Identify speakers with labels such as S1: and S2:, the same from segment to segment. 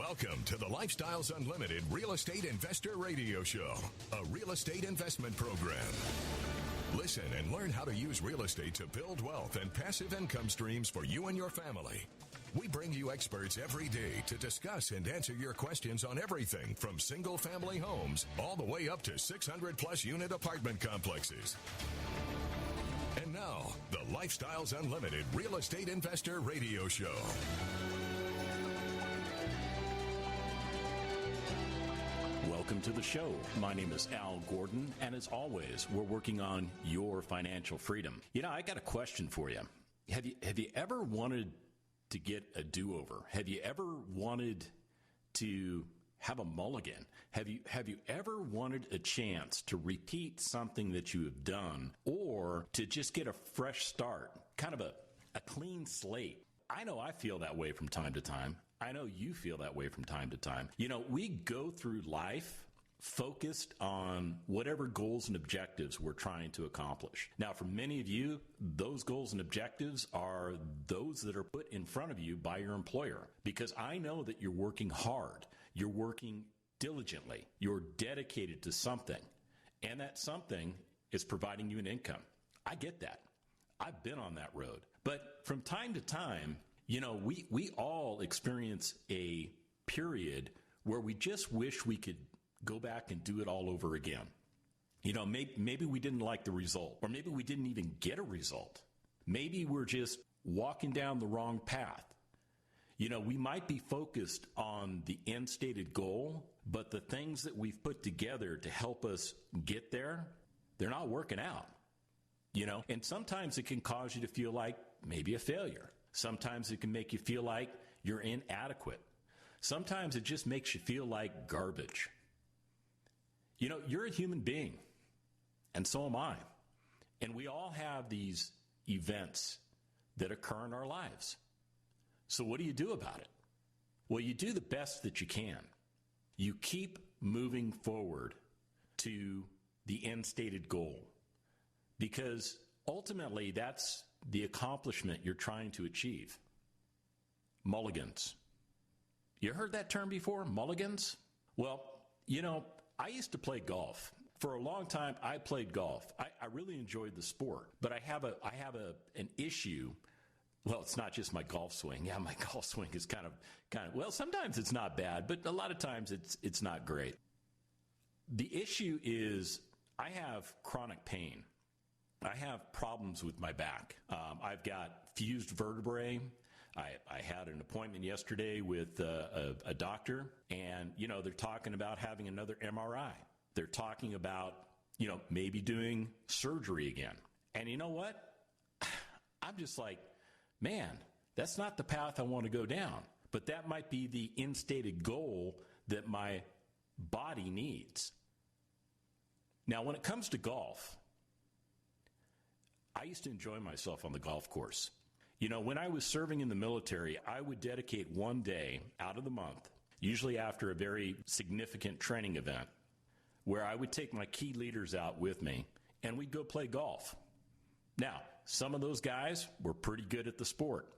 S1: Welcome to the Lifestyles Unlimited Real Estate Investor Radio Show, a real estate investment program. Listen and learn how to use real estate to build wealth and passive income streams for you and your family. We bring you experts every day to discuss and answer your questions on everything from single-family homes all the way up to 600-plus unit apartment complexes. And now, the Lifestyles Unlimited Real Estate Investor Radio Show.
S2: Welcome to the show. My name is Al Gordon, and as always, we're working on your financial freedom. You know, I got a question for you. Have you ever wanted to get a do-over? Have you ever wanted to have a mulligan? Have you ever wanted a chance to repeat something that you have done, or to just get a fresh start, kind of a clean slate? I know I feel that way from time to time. I know you feel that way from time to time. You know, we go through life focused on whatever goals and objectives we're trying to accomplish. Now, for many of you, those goals and objectives are those that are put in front of you by your employer. Because I know that you're working hard. You're working diligently. You're dedicated to something. And that something is providing you an income. I get that. I've been on that road. But from time to time, you know, we all experience a period where we just wish we could go back and do it all over again. You know, maybe we didn't like the result, or maybe we didn't even get a result. Maybe we're just walking down the wrong path. You know, we might be focused on the end stated goal, but the things that we've put together to help us get there, they're not working out. You know, and sometimes it can cause you to feel like maybe a failure. Sometimes it can make you feel like you're inadequate. Sometimes it just makes you feel like garbage. You know, you're a human being, and so am I. And we all have these events that occur in our lives. So what do you do about it? Well, you do the best that you can. You keep moving forward to the end stated goal, because ultimately that's the accomplishment you're trying to achieve. Mulligans. You heard that term before? Mulligans? Well, you know, I used to play golf. For a long time, I played golf. I really enjoyed the sport, but I have an issue. Well, it's not just my golf swing. Yeah, my golf swing is kind of well, sometimes it's not bad, but a lot of times it's not great. The issue is I have chronic pain. I have problems with my back. I've got fused vertebrae. I had an appointment yesterday with a doctor, and, you know, they're talking about having another MRI. They're talking about, you know, maybe doing surgery again. And you know what? I'm just like, man, that's not the path I want to go down. But that might be the instated goal that my body needs. Now, when it comes to golf, I used to enjoy myself on the golf course. You know, when I was serving in the military, I would dedicate one day out of the month, usually after a very significant training event, where I would take my key leaders out with me, and we'd go play golf. Now, some of those guys were pretty good at the sport.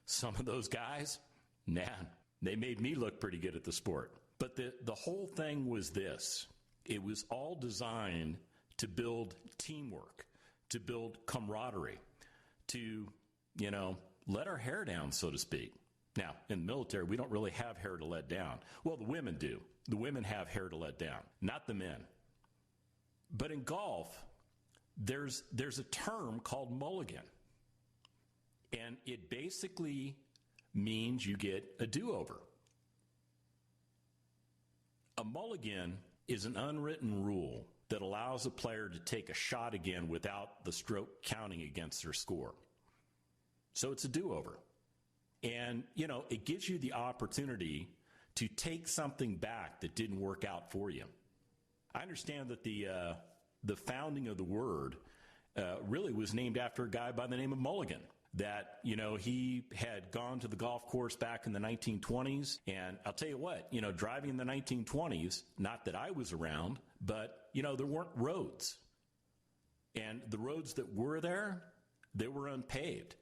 S2: Some of those guys, man, they made me look pretty good at the sport. But the whole thing was this. It was all designed to build teamwork, to build camaraderie, to, you know, let our hair down, so to speak. Now, in the military, we don't really have hair to let down. Well, the women do. The women have hair to let down, not the men. But in golf, there's a term called mulligan. And it basically means you get a do-over. A mulligan is an unwritten rule that allows a player to take a shot again without the stroke counting against their score. So it's a do-over. And, you know, it gives you the opportunity to take something back that didn't work out for you. I understand that the founding of the word really was named after a guy by the name of Mulligan. That, you know, he had gone to the golf course back in the 1920s. And I'll tell you what, you know, driving in the 1920s, not that I was around, but, you know, there weren't roads. And the roads that were there, they were unpaved.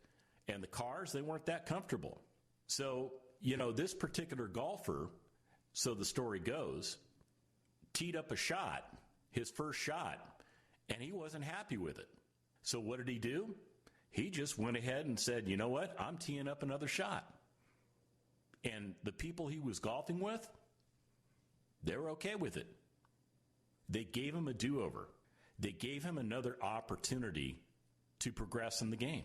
S2: And the cars, they weren't that comfortable. So, you know, this particular golfer so the story goes, teed up a shot, his first shot, and he wasn't happy with it. So what did he do? He just went ahead and said, you know what? I'm teeing up another shot. And the people he was golfing with, they were okay with it. They gave him a do-over. They gave him another opportunity to progress in the game.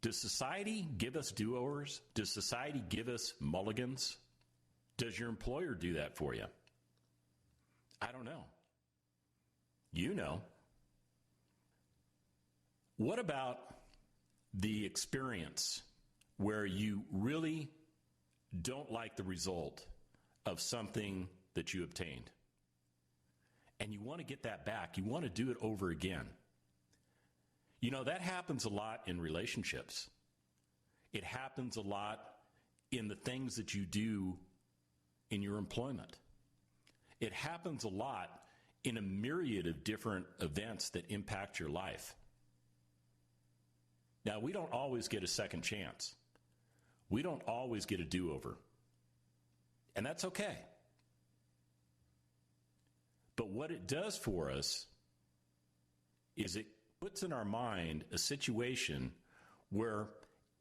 S2: Does society give us do-overs? Does society give us mulligans? Does your employer do that for you? I don't know. You know. What about the experience where you really don't like the result of something that you obtained? And you want to get that back. You want to do it over again. You know, that happens a lot in relationships. It happens a lot in the things that you do in your employment. It happens a lot in a myriad of different events that impact your life. Now, we don't always get a second chance. We don't always get a do-over. And that's okay. But what it does for us is it puts in our mind a situation where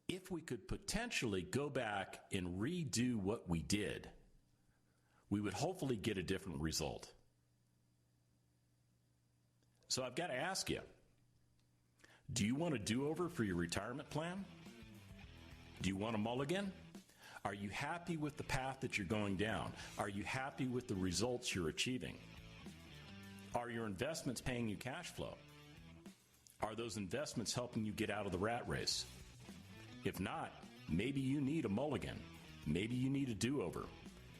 S2: if we could potentially go back and redo what we did, we would hopefully get a different result. So I've got to ask you, do you want a do-over for your retirement plan? Do you want a mulligan? Are you happy with the path that you're going down? Are you happy with the results you're achieving? Are your investments paying you cash flow? Are those investments helping you get out of the rat race? If not, maybe you need a mulligan. Maybe you need a do-over.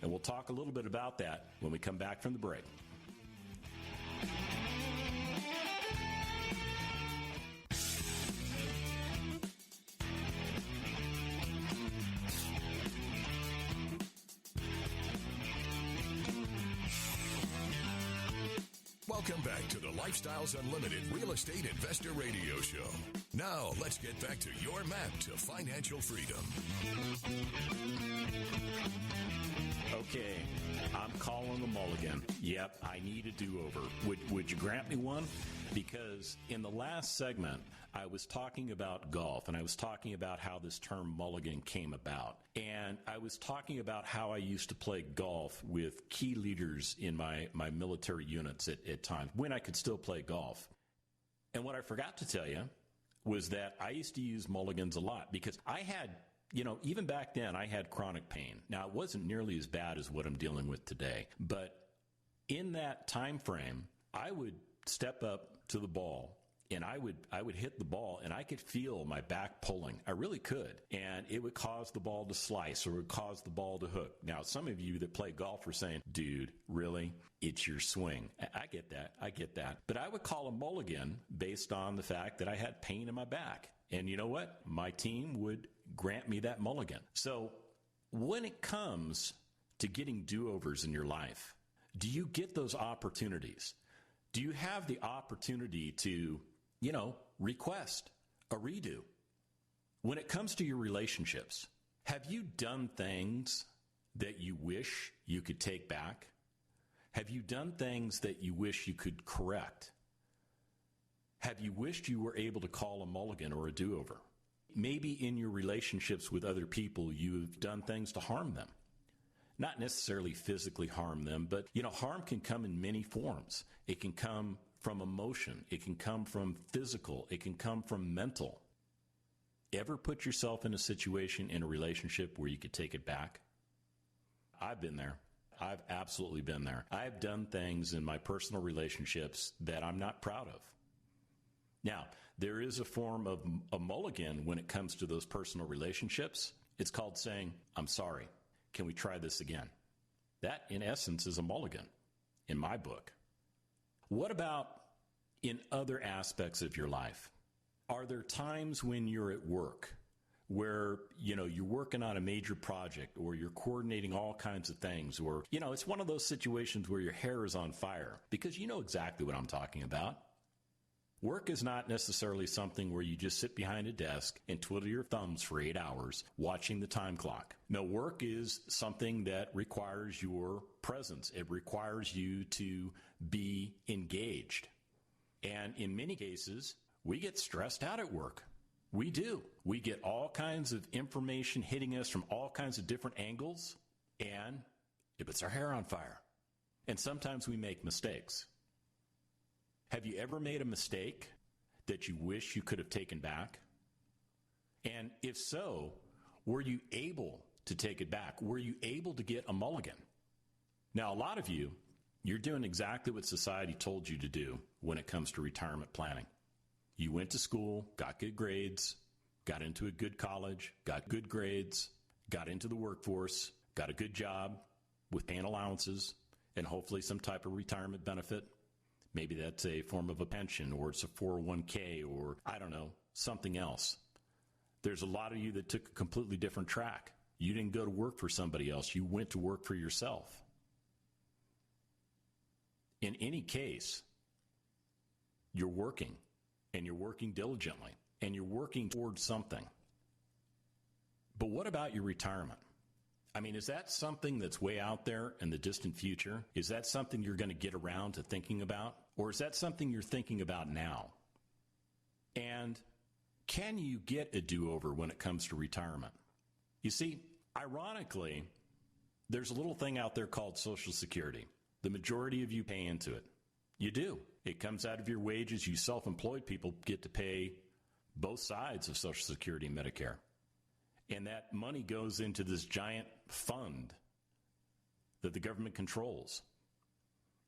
S2: And we'll talk a little bit about that when we come back from the break.
S1: Welcome back to the Lifestyles Unlimited Real Estate Investor Radio Show. Now, let's get back to your map to financial freedom.
S2: Okay, I'm calling a mulligan. Yep, I need a do-over. Would you grant me one? Because in the last segment, I was talking about golf, and I was talking about how this term mulligan came about. And I was talking about how I used to play golf with key leaders in my military units at times, when I could still play golf. And what I forgot to tell you was that I used to use mulligans a lot because I had, even back then, I had chronic pain. Now, it wasn't nearly as bad as what I'm dealing with today. But in that time frame, I would step up to the ball, and I would hit the ball, and I could feel my back pulling. I really could. And it would cause the ball to slice, or it would cause the ball to hook. Now, some of you that play golf are saying, dude, really? It's your swing. I get that. But I would call a mulligan based on the fact that I had pain in my back. And you know what? My team would grant me that mulligan. So when it comes to getting do-overs in your life, do you get those opportunities? Do you have the opportunity to, request a redo? When it comes to your relationships, have you done things that you wish you could take back? Have you done things that you wish you could correct? Have you wished you were able to call a mulligan or a do-over? Maybe in your relationships with other people, you've done things to harm them. Not necessarily physically harm them, but, harm can come in many forms. It can come from emotion. It can come from physical. It can come from mental. Ever put yourself in a situation in a relationship where you could take it back? I've been there. I've absolutely been there. I've done things in my personal relationships that I'm not proud of. Now, there is a form of a mulligan when it comes to those personal relationships. It's called saying, I'm sorry. Can we try this again? That, in essence, is a mulligan in my book. What about in other aspects of your life? Are there times when you're at work where, you're working on a major project, or you're coordinating all kinds of things, or, it's one of those situations where your hair is on fire? Because you know exactly what I'm talking about. Work is not necessarily something where you just sit behind a desk and twiddle your thumbs for 8 hours watching the time clock. No, work is something that requires your presence. It requires you to be engaged. And in many cases, we get stressed out at work. We do. We get all kinds of information hitting us from all kinds of different angles, and it puts our hair on fire. And sometimes we make mistakes. Have you ever made a mistake that you wish you could have taken back? And if so, were you able to take it back? Were you able to get a mulligan? Now, a lot of you, you're doing exactly what society told you to do when it comes to retirement planning. You went to school, got good grades, got into a good college, got good grades, got into the workforce, got a good job with paying allowances, and hopefully some type of retirement benefit. Maybe that's a form of a pension, or it's a 401k, or I don't know, something else. There's a lot of you that took a completely different track. You didn't go to work for somebody else. You went to work for yourself. In any case, you're working, and you're working diligently, and you're working towards something. But what about your retirement? I mean, is that something that's way out there in the distant future? Is that something you're going to get around to thinking about? Or is that something you're thinking about now? And can you get a do-over when it comes to retirement? You see, ironically, there's a little thing out there called Social Security. The majority of you pay into it. You do. It comes out of your wages. You self-employed people get to pay both sides of Social Security and Medicare. And that money goes into this giant fund that the government controls.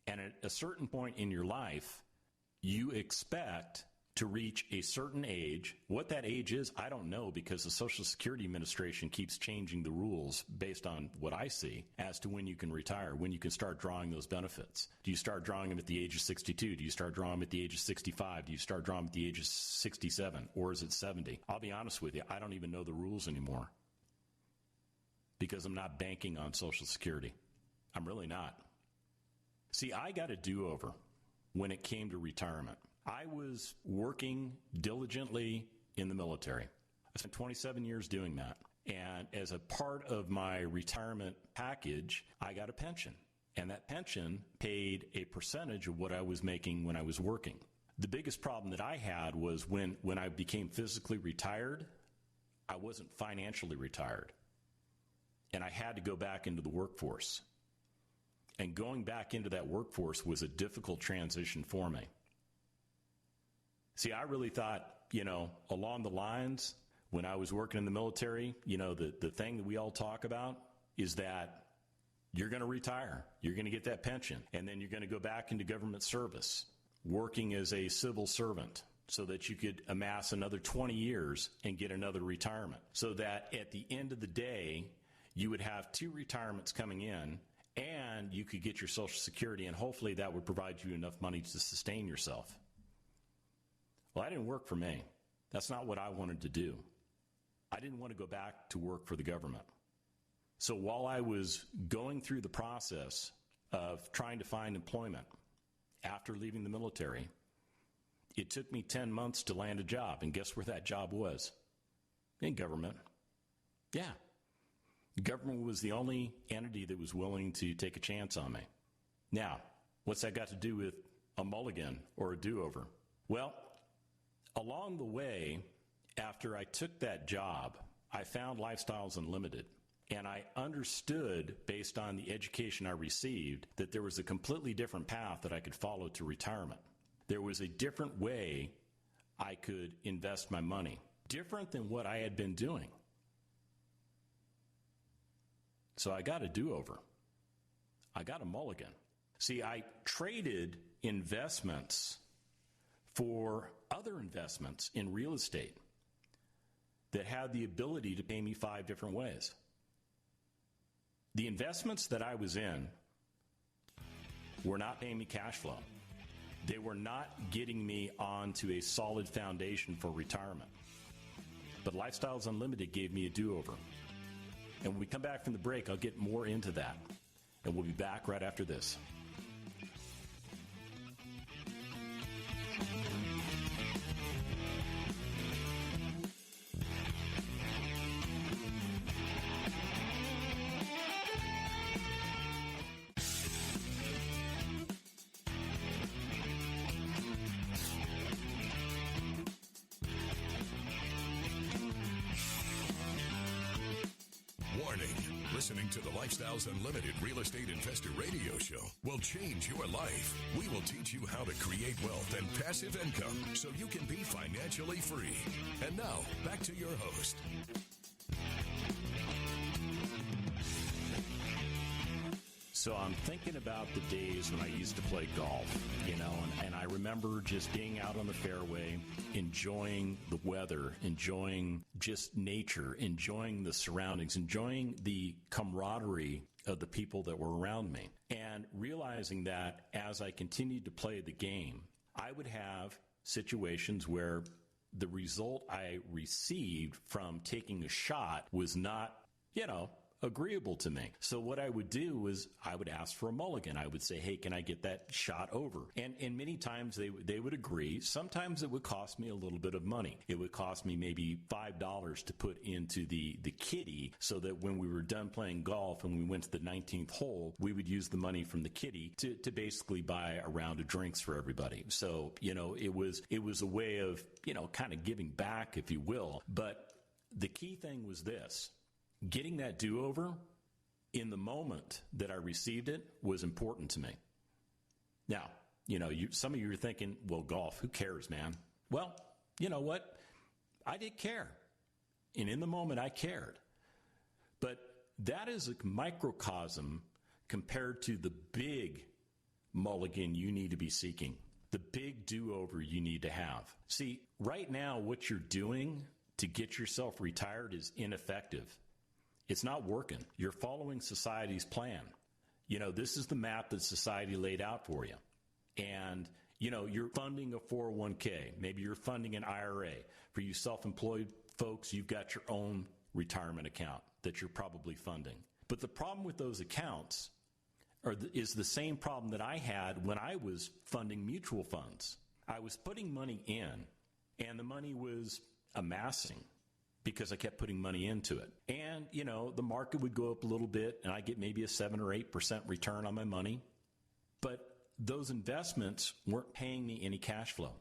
S2: And at a certain point in your life, you expect to reach a certain age. What that age is, I don't know, because the Social Security Administration keeps changing the rules based on what I see as to when you can retire, when you can start drawing those benefits. Do you start drawing them at the age of 62? Do you start drawing them at the age of 65? Do you start drawing them at the age of 67? Or is it 70? I'll be honest with you, I don't even know the rules anymore because I'm not banking on Social Security. I'm really not. See, I got a do-over when it came to retirement. I was working diligently in the military. I spent 27 years doing that. And as a part of my retirement package, I got a pension. And that pension paid a percentage of what I was making when I was working. The biggest problem that I had was when I became physically retired, I wasn't financially retired. And I had to go back into the workforce. And going back into that workforce was a difficult transition for me. See, I really thought, along the lines, when I was working in the military, the thing that we all talk about is that you're going to retire. You're going to get that pension. And then you're going to go back into government service, working as a civil servant, so that you could amass another 20 years and get another retirement. So that at the end of the day, you would have 2 retirements coming in, and you could get your Social Security, and hopefully that would provide you enough money to sustain yourself. Well, that didn't work for me. That's not what I wanted to do. I didn't want to go back to work for the government. So while I was going through the process of trying to find employment after leaving the military, it took me 10 months to land a job. And guess where that job was? In government. Yeah. Government was the only entity that was willing to take a chance on me. Now, what's that got to do with a mulligan or a do-over? Well, along the way, after I took that job, I found Lifestyles Unlimited, and I understood, based on the education I received, that there was a completely different path that I could follow to retirement. There was a different way I could invest my money, different than what I had been doing. So I got a do-over. I got a mulligan. See, I traded investments for other investments in real estate that had the ability to pay me 5 different ways. The investments that I was in were not paying me cash flow. They were not getting me onto a solid foundation for retirement. But Lifestyles Unlimited gave me a do-over. And when we come back from the break, I'll get more into that. And we'll be back right after this.
S1: Listening to the Lifestyles Unlimited Real Estate Investor Radio Show will change your life. We will teach you how to create wealth and passive income so you can be financially free. And now, back to your host.
S2: So I'm thinking about the days when I used to play golf, and I remember just being out on the fairway, enjoying the weather, enjoying just nature, enjoying the surroundings, enjoying the camaraderie of the people that were around me, and realizing that as I continued to play the game, I would have situations where the result I received from taking a shot was not, agreeable to me. So what I would do was I would ask for a mulligan. I would say, hey, can I get that shot over? And many times they would agree. Sometimes it would cost me a little bit of money. It would cost me maybe $5 to put into the kitty so that when we were done playing golf and we went to the 19th hole, we would use the money from the kitty to basically buy a round of drinks for everybody. So, it was a way of, kind of giving back, if you will. But the key thing was this. Getting that do-over in the moment that I received it was important to me. Now, some of you are thinking, well, golf, who cares, man? Well, you know what? I did care. And in the moment, I cared. But that is a microcosm compared to the big mulligan you need to be seeking, the big do-over you need to have. See, right now, what you're doing to get yourself retired is ineffective. It's not working. You're following society's plan. This is the map that society laid out for you. And, you're funding a 401k. Maybe you're funding an IRA. For you self-employed folks, you've got your own retirement account that you're probably funding. But the problem with those accounts is the same problem that I had when I was funding mutual funds. I was putting money in, and the money was amassing, because I kept putting money into it. And, the market would go up a little bit, and I get maybe a 7 or 8% return on my money. But those investments weren't paying me any cash flow.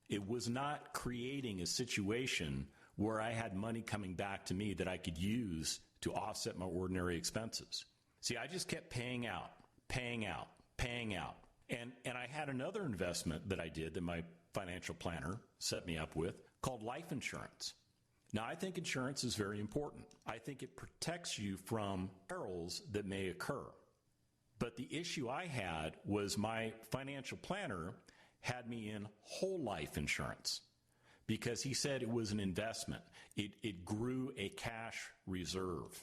S2: It was not creating a situation where I had money coming back to me that I could use to offset my ordinary expenses. See, I just kept paying out. And I had another investment that I did that my financial planner set me up with called life insurance. Now, I think insurance is very important. I think it protects you from perils that may occur. But the issue I had was my financial planner had me in whole life insurance because he said it was an investment. It grew a cash reserve.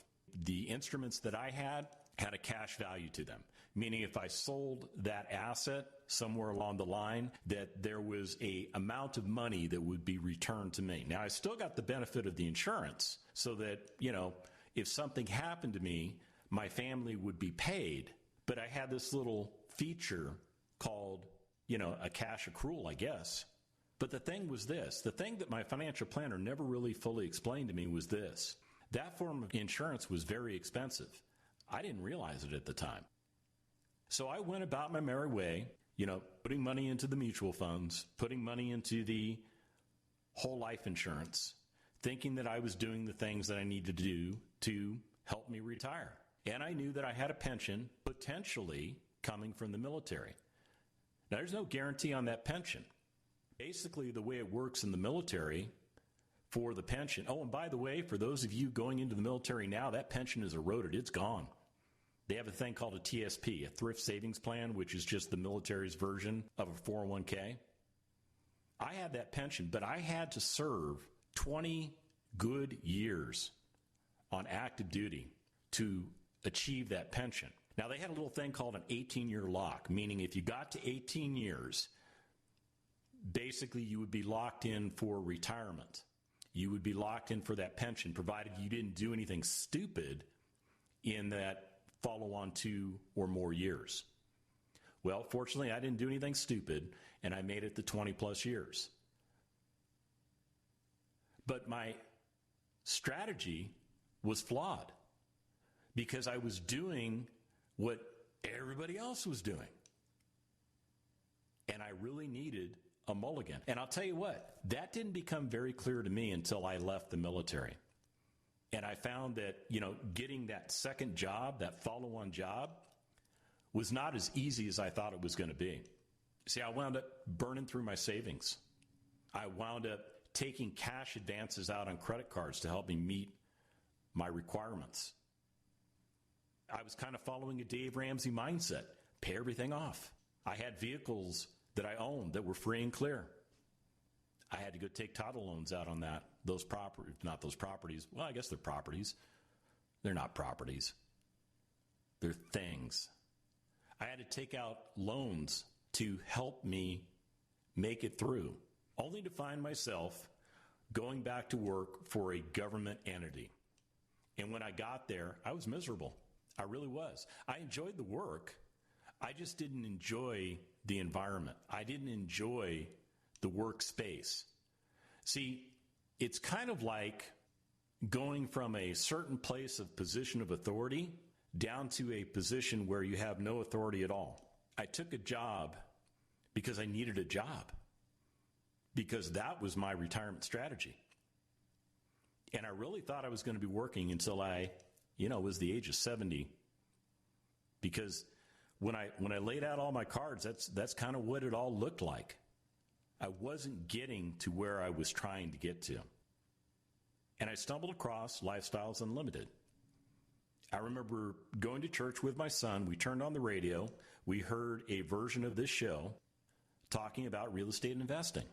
S2: The instruments that I had a cash value to them, meaning if I sold that asset somewhere along the line, that there was a amount of money that would be returned to me. Now, I still got the benefit of the insurance so that, if something happened to me, my family would be paid. But I had this little feature called, a cash accrual, I guess. But the thing was this. The thing that my financial planner never really fully explained to me was this. That form of insurance was very expensive. I didn't realize it at the time. So I went about my merry way, putting money into the mutual funds, putting money into the whole life insurance, thinking that I was doing the things that I needed to do to help me retire. And I knew that I had a pension potentially coming from the military. Now, there's no guarantee on that pension. Basically, the way it works in the military for the pension. Oh, and by the way, for those of you going into the military now, that pension is eroded. It's gone. They have a thing called a TSP, a thrift savings plan, which is just the military's version of a 401k. I had that pension, but I had to serve 20 good years on active duty to achieve that pension. Now, they had a little thing called an 18-year lock, meaning if you got to 18 years, basically you would be locked in for retirement. You would be locked in for that pension, provided you didn't do anything stupid in that follow on 2 or more years. Well, fortunately, I didn't do anything stupid, and I made it to 20 plus years. But my strategy was flawed because I was doing what everybody else was doing. And I really needed a mulligan. And I'll tell you what, that didn't become very clear to me until I left the military. And I found that, getting that second job, that follow-on job, was not as easy as I thought it was going to be. See, I wound up burning through my savings. I wound up taking cash advances out on credit cards to help me meet my requirements. I was kind of following a Dave Ramsey mindset, pay everything off. I had vehicles that I owned that were free and clear. I had to go take title loans out on those properties. Well, I guess they're properties. They're not properties. They're things. I had to take out loans to help me make it through, only to find myself going back to work for a government entity. And when I got there, I was miserable. I really was. I enjoyed the work. I just didn't enjoy the environment. I didn't enjoy the workspace. See, it's kind of like going from a certain place of position of authority down to a position where you have no authority at all. I took a job because I needed a job, because that was my retirement strategy. And I really thought I was going to be working until I, was the age of 70. Because when I laid out all my cards, that's kind of what it all looked like. I wasn't getting to where I was trying to get to. And I stumbled across Lifestyles Unlimited. I remember going to church with my son. We turned on the radio. We heard a version of this show talking about real estate investing.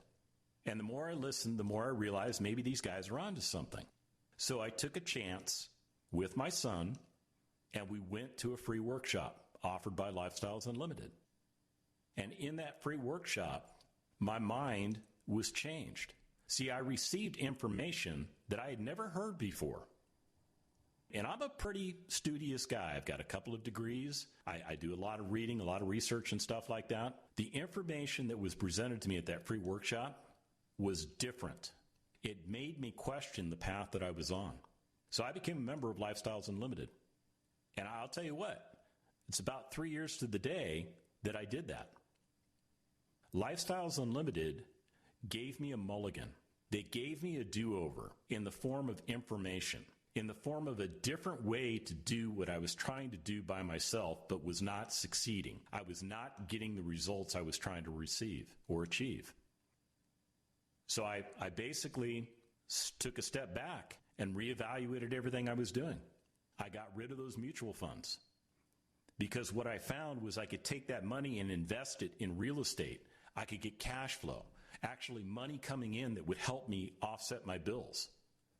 S2: And the more I listened, the more I realized maybe these guys are onto something. So I took a chance with my son, and we went to a free workshop offered by Lifestyles Unlimited. And in that free workshop, my mind was changed. See, I received information that I had never heard before. And I'm a pretty studious guy. I've got a couple of degrees. I do a lot of reading, a lot of research and stuff like that. The information that was presented to me at that free workshop was different. It made me question the path that I was on. So I became a member of Lifestyles Unlimited. And I'll tell you what, it's about 3 years to the day that I did that. Lifestyles Unlimited gave me a mulligan. They gave me a do-over in the form of information, in the form of a different way to do what I was trying to do by myself, but was not succeeding. I was not getting the results I was trying to receive or achieve. So I basically took a step back and reevaluated everything I was doing. I got rid of those mutual funds because what I found was I could take that money and invest it in real estate. I could get cash flow, actually money coming in that would help me offset my bills.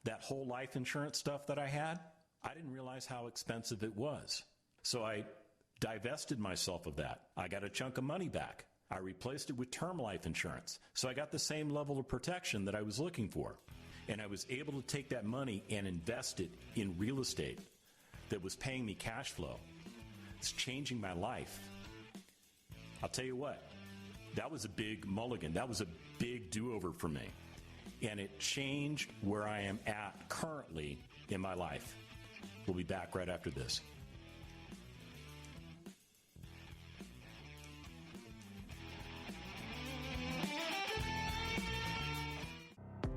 S2: That whole life insurance stuff that I had, I didn't realize how expensive it was. So I divested myself of that. I got a chunk of money back. I replaced it with term life insurance. So I got the same level of protection that I was looking for. And I was able to take that money and invest it in real estate that was paying me cash flow. It's changing my life. I'll tell you what, that was a big mulligan. That was a big do-over for me. And it changed where I am at currently in my life. We'll be back right after this.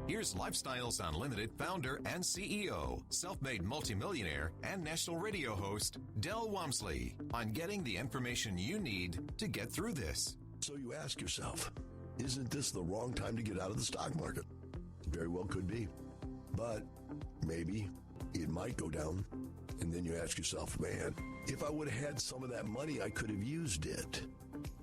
S3: Here's Lifestyles Unlimited founder and CEO, self-made multimillionaire, and national radio host, Del Walmsley, on getting the information you need to get through this.
S4: So you ask yourself, isn't this the wrong time to get out of the stock market? Very well could be. But maybe it might go down. And then you ask yourself, man, if I would have had some of that money, I could have used it.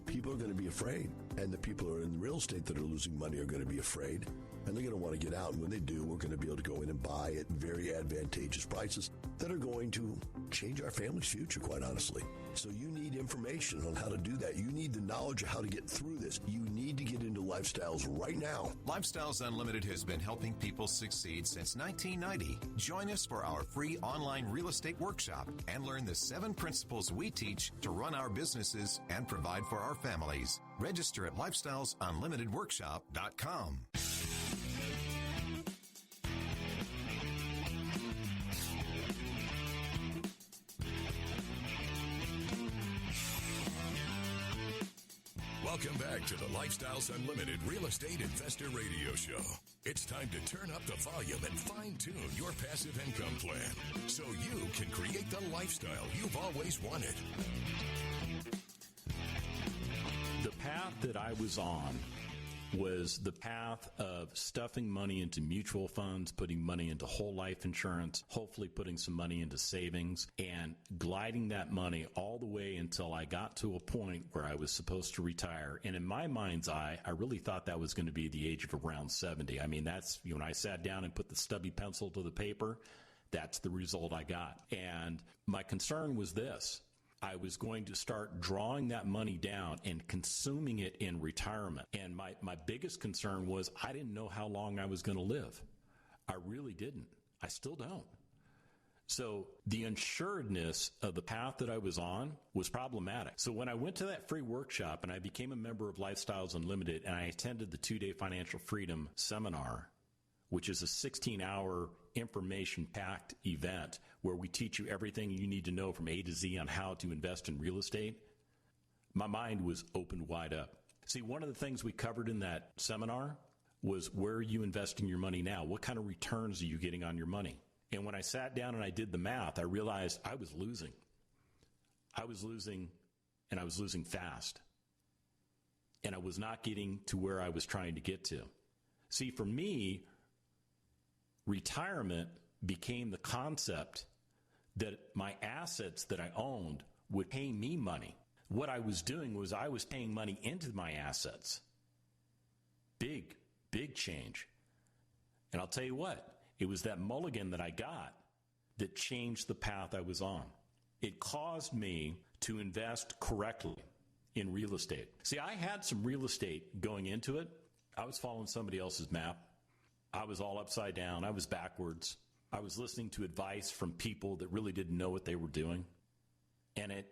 S4: People are going to be afraid. And the people who are in real estate that are losing money are going to be afraid. And they're going to want to get out. And when they do, we're going to be able to go in and buy at very advantageous prices that are going to change our family's future, quite honestly. So you need information on how to do that. You need the knowledge of how to get through this. You need to get into Lifestyles right now.
S3: Lifestyles Unlimited has been helping people succeed since 1990. Join us for our free online real estate workshop and learn the 7 principles we teach to run our businesses and provide for our families. Register at lifestylesunlimitedworkshop.com.
S1: Welcome back to the Lifestyles Unlimited Real Estate Investor Radio Show. It's time to turn up the volume and fine-tune your passive income plan so you can create the lifestyle you've always wanted.
S2: The path that I was on was the path of stuffing money into mutual funds, putting money into whole life insurance, hopefully putting some money into savings, and gliding that money all the way until I got to a point where I was supposed to retire. And in my mind's eye, I really thought that was going to be the age of around 70. I mean, that's, when I sat down and put the stubby pencil to the paper, that's the result I got. And my concern was this. I was going to start drawing that money down and consuming it in retirement. And my biggest concern was I didn't know how long I was going to live. I really didn't. I still don't. So the insuredness of the path that I was on was problematic. So when I went to that free workshop and I became a member of Lifestyles Unlimited and I attended the 2-day financial freedom seminar, which is a 16-hour information-packed event where we teach you everything you need to know from A to Z on how to invest in real estate, my mind was opened wide up. See, one of the things we covered in that seminar was, where are you investing your money now? What kind of returns are you getting on your money? And when I sat down and I did the math, I realized I was losing. I was losing, and I was losing fast. And I was not getting to where I was trying to get to. See, for me, retirement became the concept that my assets that I owned would pay me money. What I was doing was I was paying money into my assets. Big, big change. And I'll tell you what, it was that Mulligan that I got that changed the path I was on. It caused me to invest correctly in real estate. See, I had some real estate going into it. I was following somebody else's map. I was all upside down. I was backwards. I was listening to advice from people that really didn't know what they were doing. And it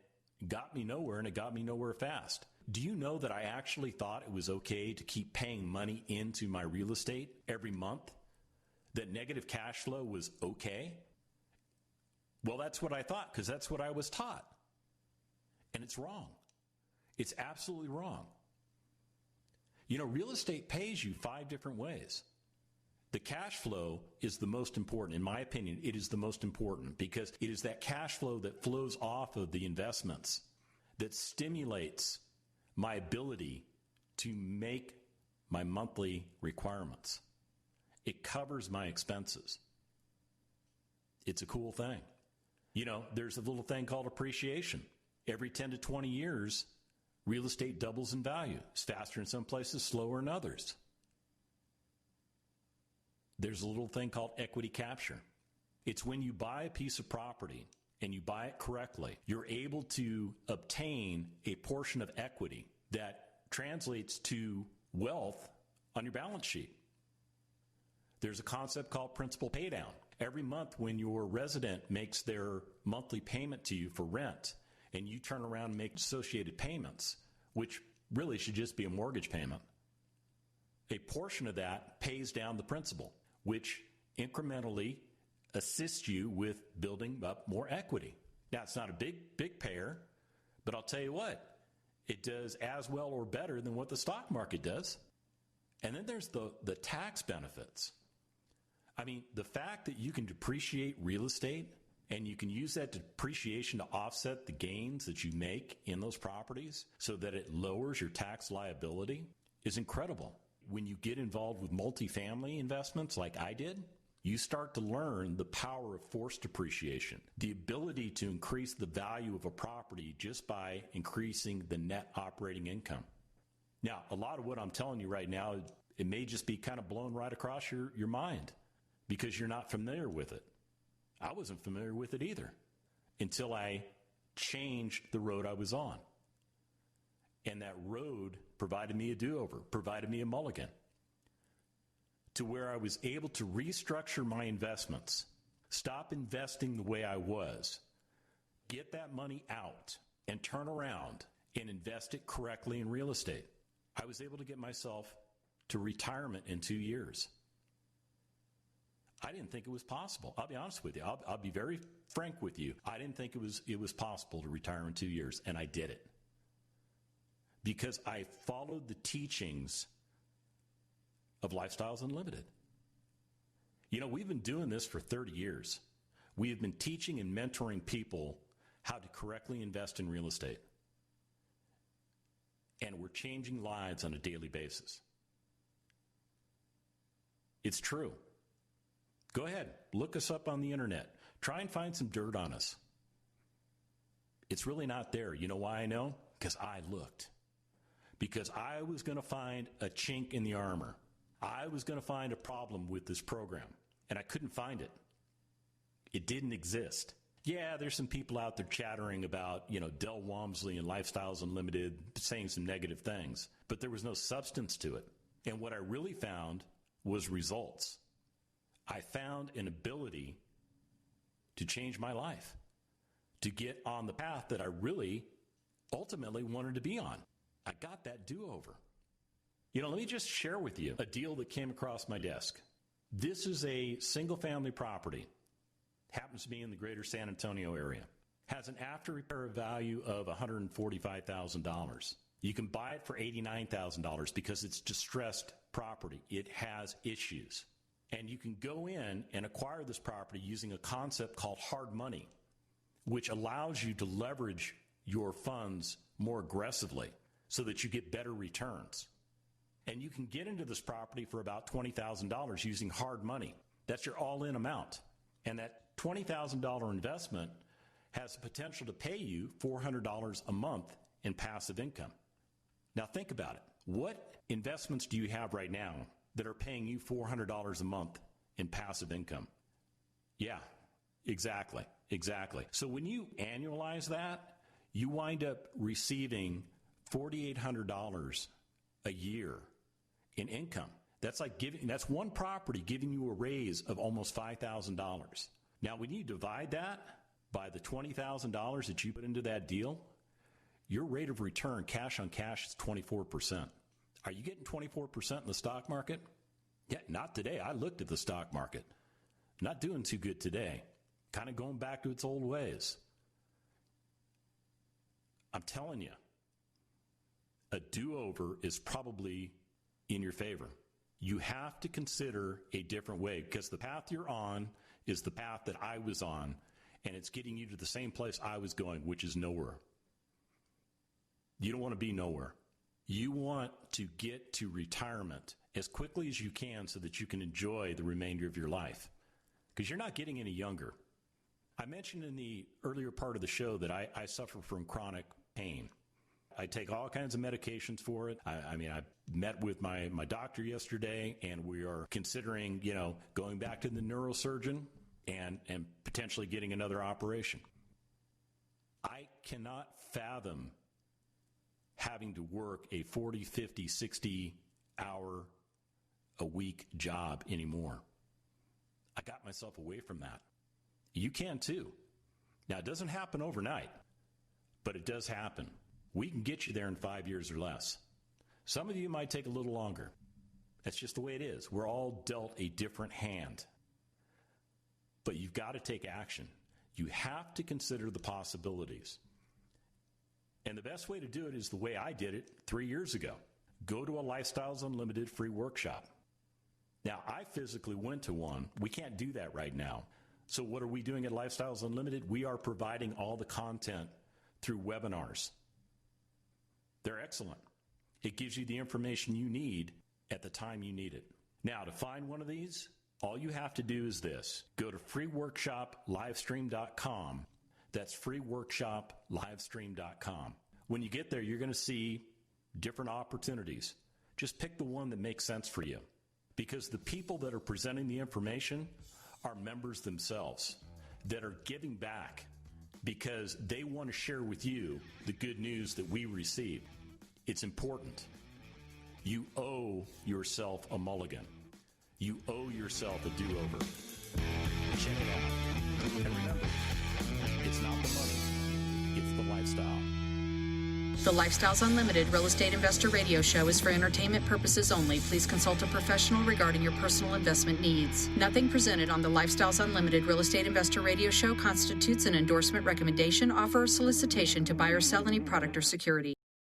S2: got me nowhere, and it got me nowhere fast. Do you know that I actually thought it was okay to keep paying money into my real estate every month? That negative cash flow was okay? Well, that's what I thought, because that's what I was taught. And it's wrong. It's absolutely wrong. You know, real estate pays you 5 different ways. The cash flow is the most important. In my opinion, it is the most important because it is that cash flow that flows off of the investments that stimulates my ability to make my monthly requirements. It covers my expenses. It's a cool thing. You know, there's a little thing called appreciation. Every 10 to 20 years, real estate doubles in value. It's faster in some places, slower in others. There's a little thing called equity capture. It's when you buy a piece of property and you buy it correctly, you're able to obtain a portion of equity that translates to wealth on your balance sheet. There's a concept called principal paydown. Every month when your resident makes their monthly payment to you for rent and you turn around and make associated payments, which really should just be a mortgage payment, a portion of that pays down the principal, which incrementally assists you with building up more equity. Now, it's not a big payer, but I'll tell you what, it does as well or better than what the stock market does. And then there's the tax benefits. I mean, the fact that you can depreciate real estate and you can use that depreciation to offset the gains that you make in those properties so that it lowers your tax liability is incredible. When you get involved with multifamily investments like I did, you start to learn the power of forced depreciation, the ability to increase the value of a property just by increasing the net operating income. Now, a lot of what I'm telling you right now, it may just be kind of blown right across your mind because you're not familiar with it. I wasn't familiar with it either until I changed the road I was on. And that road provided me a do-over, provided me a mulligan, to where I was able to restructure my investments, stop investing the way I was, get that money out, and turn around and invest it correctly in real estate. I was able to get myself to retirement in 2 years. I didn't think it was possible. I'll be honest with you. I'll be very frank with you. I didn't think it was possible to retire in 2 years, and I did it. Because I followed the teachings of Lifestyles Unlimited. You know, we've been doing this for 30 years. We have been teaching and mentoring people how to correctly invest in real estate. And we're changing lives on a daily basis. It's true. Go ahead, look us up on the internet. Try and find some dirt on us. It's really not there. You know why I know? Because I looked. Because I was going to find a chink in the armor. I was going to find a problem with this program, and I couldn't find it. It didn't exist. Yeah, there's some people out there chattering about, Del Walmsley and Lifestyles Unlimited saying some negative things, but there was no substance to it. And what I really found was results. I found an ability to change my life, to get on the path that I really ultimately wanted to be on. I got that do-over. Let me just share with you a deal that came across my desk. This is a single-family property. Happens to be in the greater San Antonio area. Has an after-repair value of $145,000. You can buy it for $89,000 because it's distressed property. It has issues. And you can go in and acquire this property using a concept called hard money, which allows you to leverage your funds more aggressively so that you get better returns. And you can get into this property for about $20,000 using hard money. That's your all-in amount. And that $20,000 investment has the potential to pay you $400 a month in passive income. Now think about it. What investments do you have right now that are paying you $400 a month in passive income? Yeah, exactly. So when you annualize that, you wind up receiving $4,800 a year in income. That's one property giving you a raise of almost $5,000. Now, when you divide that by the $20,000 that you put into that deal, your rate of return, cash on cash, is 24%. Are you getting 24% in the stock market? Yeah, not today. I looked at the stock market. Not doing too good today. Kind of going back to its old ways. I'm telling you, a do-over is probably in your favor. You have to consider a different way because the path you're on is the path that I was on, and it's getting you to the same place I was going, which is nowhere. You don't want to be nowhere. You want to get to retirement as quickly as you can so that you can enjoy the remainder of your life because you're not getting any younger. I mentioned in the earlier part of the show that I suffer from chronic pain. I take all kinds of medications for it. I met with my doctor yesterday, and we are considering, going back to the neurosurgeon and potentially getting another operation. I cannot fathom having to work a 40, 50, 60-hour a week job anymore. I got myself away from that. You can too. Now, it doesn't happen overnight, but it does happen. We can get you there in 5 years or less. Some of you might take a little longer. That's just the way it is. We're all dealt a different hand. But you've got to take action. You have to consider the possibilities. And the best way to do it is the way I did it 3 years ago. Go to a Lifestyles Unlimited free workshop. Now, I physically went to one. We can't do that right now. So what are we doing at Lifestyles Unlimited? We are providing all the content through webinars. They're excellent. It gives you the information you need at the time you need it. Now, to find one of these, all you have to do is this. Go to freeworkshoplivestream.com. That's freeworkshoplivestream.com. When you get there, you're going to see different opportunities. Just pick the one that makes sense for you. Because the people that are presenting the information are members themselves that are giving back because they want to share with you the good news that we receive. It's important. You owe yourself a mulligan. You owe yourself a do-over. Check it out. And remember, it's not the money, it's the lifestyle.
S5: The Lifestyles Unlimited Real Estate Investor Radio Show is for entertainment purposes only. Please consult a professional regarding your personal investment needs. Nothing presented on the Lifestyles Unlimited Real Estate Investor Radio Show constitutes an endorsement, recommendation, offer, or solicitation to buy or sell any product or security.